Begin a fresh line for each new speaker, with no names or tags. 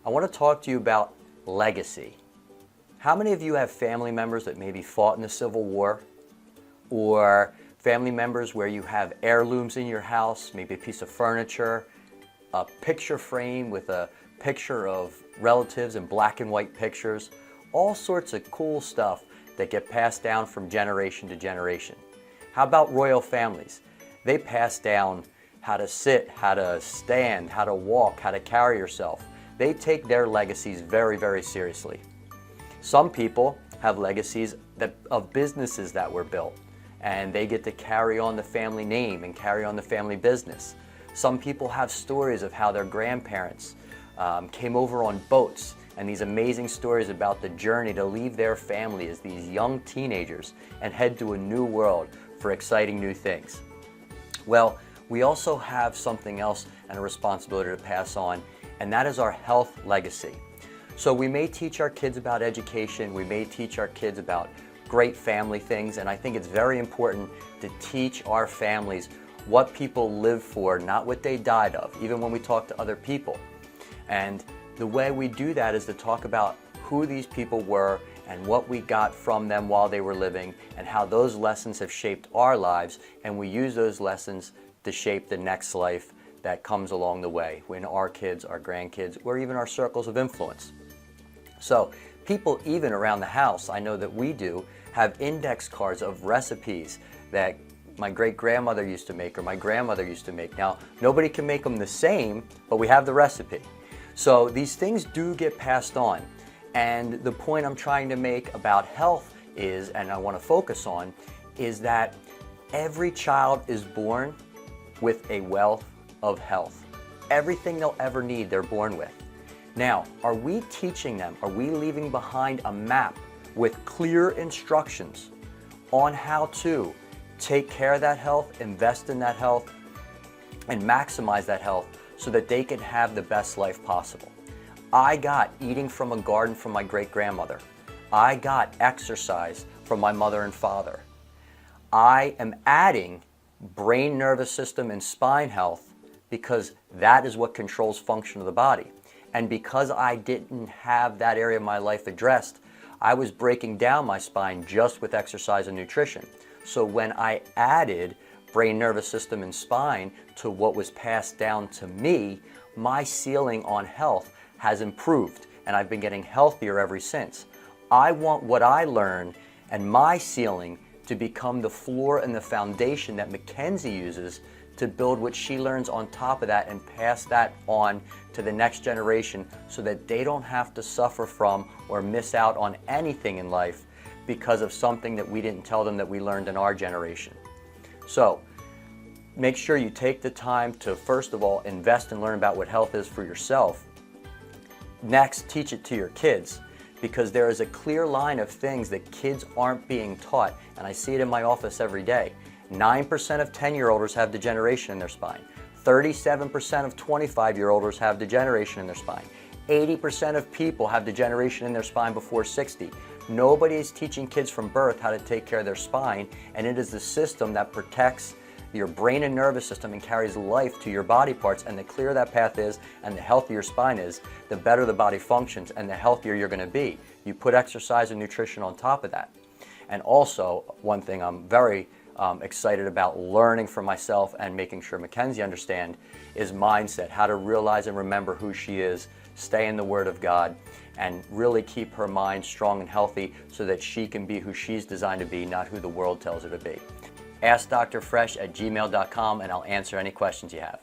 I want to talk to you about legacy. How many of you have family members that maybe fought in the Civil War, or family members where you have heirlooms in your house, maybe a piece of furniture, a picture frame with a picture of relatives and black and white pictures, all sorts of cool stuff that get passed down from generation to generation. How about royal families? They pass down how to sit, how to stand, how to walk, how to carry yourself. They take their legacies very, very seriously. Some people have legacies of businesses that were built, and they get to carry on the family name and carry on the family business. Some people have stories of how their grandparents came over on boats, and these amazing stories about the journey to leave their family as these young teenagers and head to a new world for exciting new things. Well, we also have something else and a responsibility to pass on, and that is our health legacy. So we may teach our kids about education, we may teach our kids about great family things, and I think it's very important to teach our families what people live for, not what they died of, even when we talk to other people. And the way we do that is to talk about who these people were and what we got from them while they were living, and how those lessons have shaped our lives, and we use those lessons to shape the next life that comes along the way when our kids, our grandkids, or even our circles of influence. So people even around the house, I know that we do, have index cards of recipes that my great-grandmother used to make or my grandmother used to make. Now, nobody can make them the same, but we have the recipe. So these things do get passed on. And the point I'm trying to make about health is, and I want to focus on, is that every child is born with a wealth of health. Everything they'll ever need, they're born with. Now, are we teaching them, are we leaving behind a map with clear instructions on how to take care of that health, invest in that health, and maximize that health so that they can have the best life possible? I got eating from a garden from my great-grandmother. I got exercise from my mother and father. I am adding brain, nervous system, and spine health because that is what controls function of the body. And because I didn't have that area of my life addressed, I was breaking down my spine just with exercise and nutrition. So when I added brain, nervous system, and spine to what was passed down to me, my ceiling on health has improved, and I've been getting healthier ever since. I want what I learn and my ceiling to become the floor and the foundation that Mackenzie uses to build what she learns on top of that and pass that on to the next generation so that they don't have to suffer from or miss out on anything in life because of something that we didn't tell them that we learned in our generation. So make sure you take the time to, first of all, invest and learn about what health is for yourself. Next, teach it to your kids, because there is a clear line of things that kids aren't being taught, and I see it in my office every day. 9% of 10-year-olds have degeneration in their spine. 37% of 25-year-olds have degeneration in their spine. 80% of people have degeneration in their spine before 60. Nobody is teaching kids from birth how to take care of their spine, and it is the system that protects your brain and nervous system and carries life to your body parts. And the clearer that path is and the healthier your spine is, the better the body functions and the healthier you're going to be. You put exercise and nutrition on top of that. And also, one thing I'm very excited about learning for myself and making sure Mackenzie understands is mindset, how to realize and remember who she is, stay in the Word of God, and really keep her mind strong and healthy so that she can be who she's designed to be, not who the world tells her to be. AskDrFresh@gmail.com, and I'll answer any questions you have.